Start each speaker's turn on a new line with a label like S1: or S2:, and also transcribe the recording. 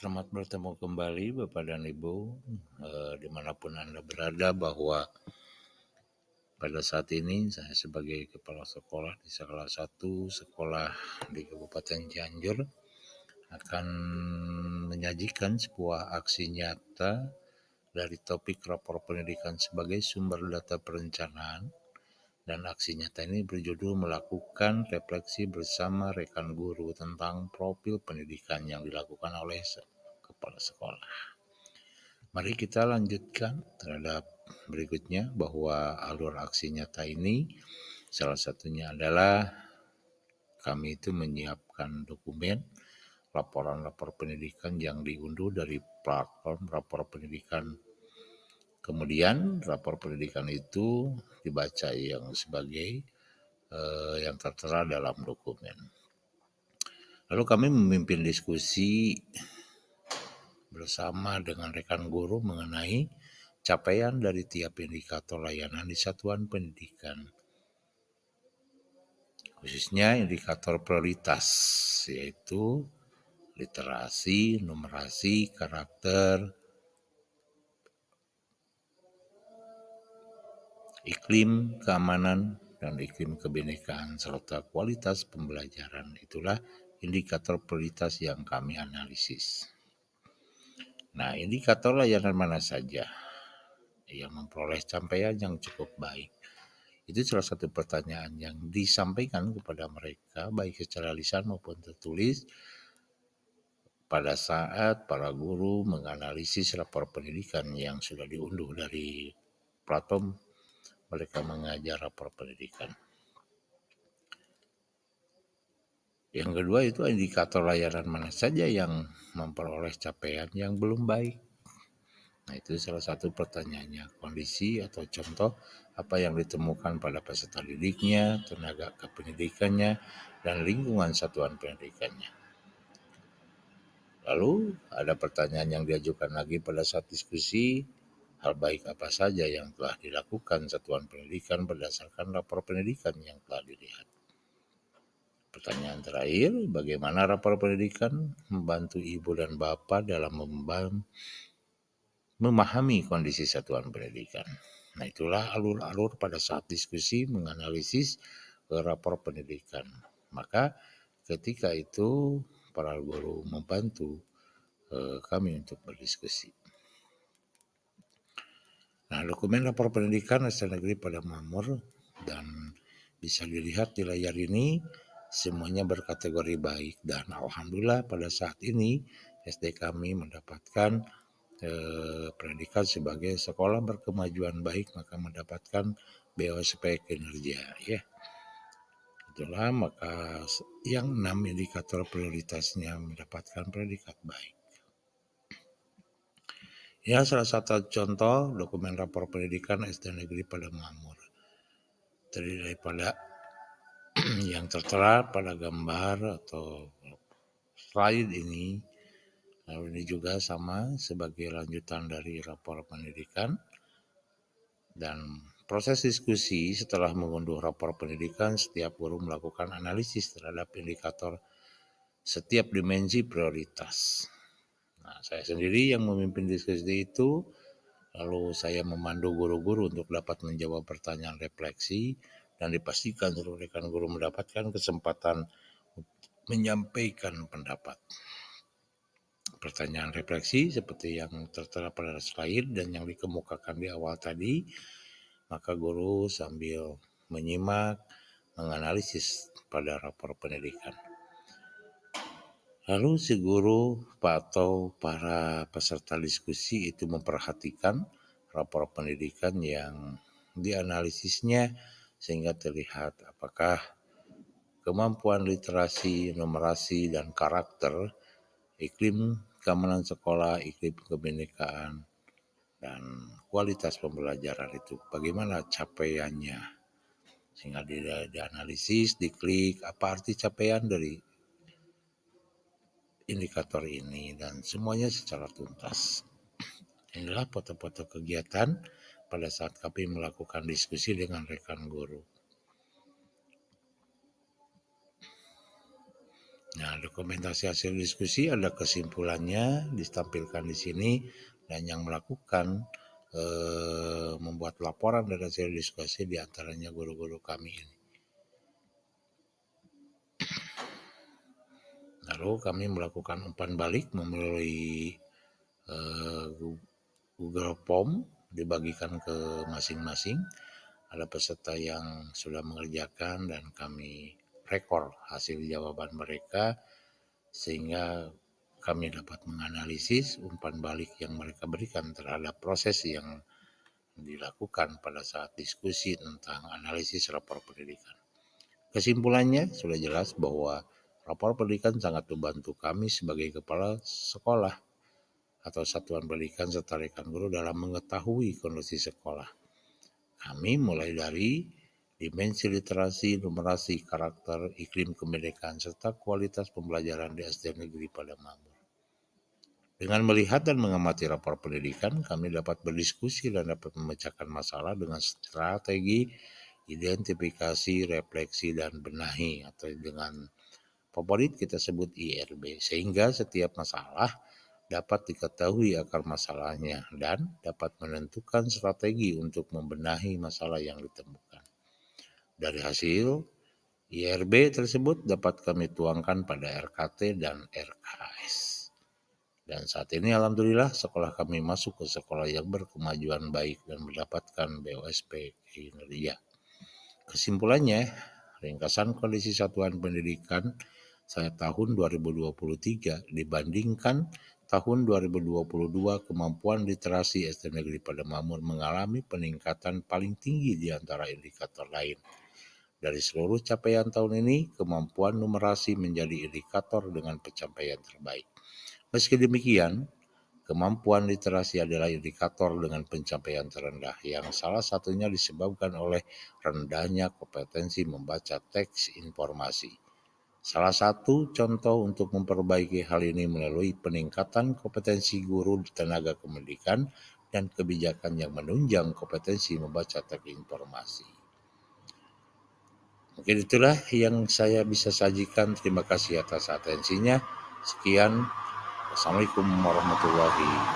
S1: Selamat bertemu kembali Bapak dan Ibu, dimanapun Anda berada, bahwa pada saat ini saya sebagai kepala sekolah di salah satu sekolah di Kabupaten Cianjur akan menyajikan sebuah aksi nyata dari topik rapor pendidikan sebagai sumber data perencanaan, dan aksi nyata ini berjudul melakukan refleksi bersama rekan guru tentang profil pendidikan yang dilakukan oleh kepala sekolah. Mari kita lanjutkan terhadap berikutnya, bahwa alur aksi nyata ini salah satunya adalah kami itu menyiapkan dokumen laporan-lapor pendidikan yang diunduh dari platform rapor pendidikan. Kemudian rapor pendidikan itu dibaca yang sebagai yang tertera dalam dokumen. Lalu kami memimpin diskusi bersama dengan rekan guru mengenai capaian dari tiap indikator layanan di satuan pendidikan, khususnya indikator prioritas, yaitu literasi, numerasi, karakter, iklim keamanan, dan iklim kebinekaan, serta kualitas pembelajaran. Itulah indikator prioritas yang kami analisis. Nah, indikator layanan mana saja yang memperoleh capaian yang cukup baik? Itu salah satu pertanyaan yang disampaikan kepada mereka, baik secara lisan maupun tertulis, pada saat para guru menganalisis rapor pendidikan yang sudah diunduh dari platform mereka mengajar rapor pendidikan. Yang kedua itu indikator layanan mana saja yang memperoleh capaian yang belum baik. Nah, itu salah satu pertanyaannya. Kondisi atau contoh apa yang ditemukan pada peserta didiknya, tenaga kependidikannya, dan lingkungan satuan pendidikannya. Lalu ada pertanyaan yang diajukan lagi pada saat diskusi, hal baik apa saja yang telah dilakukan satuan pendidikan berdasarkan rapor pendidikan yang telah dilihat. Pertanyaan terakhir, bagaimana rapor pendidikan membantu ibu dan bapak dalam memahami kondisi satuan pendidikan. Nah, itulah alur-alur pada saat diskusi menganalisis rapor pendidikan. Maka ketika itu para guru membantu kami untuk berdiskusi. Nah, dokumen rapor pendidikan SD Negeri Padang Mamur, dan bisa dilihat di layar ini, semuanya berkategori baik, dan alhamdulillah pada saat ini SD kami mendapatkan predikat sebagai sekolah berkemajuan baik, maka mendapatkan BOSP kinerja, ya. Itulah maka yang 6 indikator prioritasnya mendapatkan predikat baik. Ya, salah satu contoh dokumen rapor pendidikan SD Negeri Padang Mamur terdiri daripada yang tertera pada gambar atau slide ini. Lalu ini juga sama sebagai lanjutan dari rapor pendidikan. Dan proses diskusi setelah mengunduh rapor pendidikan, setiap guru melakukan analisis terhadap indikator setiap dimensi prioritas. Nah, saya sendiri yang memimpin diskusi itu, lalu saya memandu guru-guru untuk dapat menjawab pertanyaan refleksi, dan dipastikan seluruh rekan guru mendapatkan kesempatan menyampaikan pendapat. Pertanyaan refleksi seperti yang tertera pada slide dan yang dikemukakan di awal tadi, maka guru sambil menyimak, menganalisis pada rapor pendidikan. Lalu si guru atau para peserta diskusi itu memperhatikan rapor pendidikan yang dianalisisnya, sehingga terlihat apakah kemampuan literasi, numerasi, dan karakter, iklim keamanan sekolah, iklim kebinekaan, dan kualitas pembelajaran itu bagaimana capaiannya, sehingga dianalisis, diklik apa arti capaian dari indikator ini, dan semuanya secara tuntas. Inilah foto-foto kegiatan pada saat kami melakukan diskusi dengan rekan guru. Nah, dokumentasi hasil diskusi ada kesimpulannya ditampilkan di sini, dan yang melakukan membuat laporan dari hasil diskusi diantaranya guru-guru kami ini. Lalu kami melakukan umpan balik melalui Google Form, dibagikan ke masing-masing. Ada peserta yang sudah mengerjakan dan kami rekor hasil jawaban mereka sehingga kami dapat menganalisis umpan balik yang mereka berikan terhadap proses yang dilakukan pada saat diskusi tentang analisis rapor pendidikan. Kesimpulannya sudah jelas bahwa rapor pendidikan sangat membantu kami sebagai kepala sekolah atau satuan pendidikan serta rekan guru dalam mengetahui kondisi sekolah. Kami mulai dari dimensi literasi, numerasi, karakter, iklim kemerdekaan, serta kualitas pembelajaran di SD Negeri Padang-Mamur. Dengan melihat dan mengamati rapor pendidikan, kami dapat berdiskusi dan dapat memecahkan masalah dengan strategi identifikasi, refleksi, dan benahi, atau dengan favorit kita sebut IRB, sehingga setiap masalah dapat diketahui akar masalahnya dan dapat menentukan strategi untuk membenahi masalah yang ditemukan. Dari hasil IRB tersebut dapat kami tuangkan pada RKT dan RKS. Dan saat ini alhamdulillah sekolah kami masuk ke sekolah yang berkemajuan baik dan mendapatkan BOSP kinerja. Kesimpulannya, ringkasan kondisi satuan pendidikan saya tahun 2023 dibandingkan tahun 2022, kemampuan literasi SD Negeri Padang-Mamur mengalami peningkatan paling tinggi di antara indikator lain. Dari seluruh capaian tahun ini, kemampuan numerasi menjadi indikator dengan pencapaian terbaik. Meski demikian, kemampuan literasi adalah indikator dengan pencapaian terendah, yang salah satunya disebabkan oleh rendahnya kompetensi membaca teks informasi. Salah satu contoh untuk memperbaiki hal ini melalui peningkatan kompetensi guru tenaga pendidikan dan kebijakan yang menunjang kompetensi membaca teks informasi. Mungkin itulah yang saya bisa sajikan. Terima kasih atas atensinya. Sekian. Wassalamualaikum warahmatullahi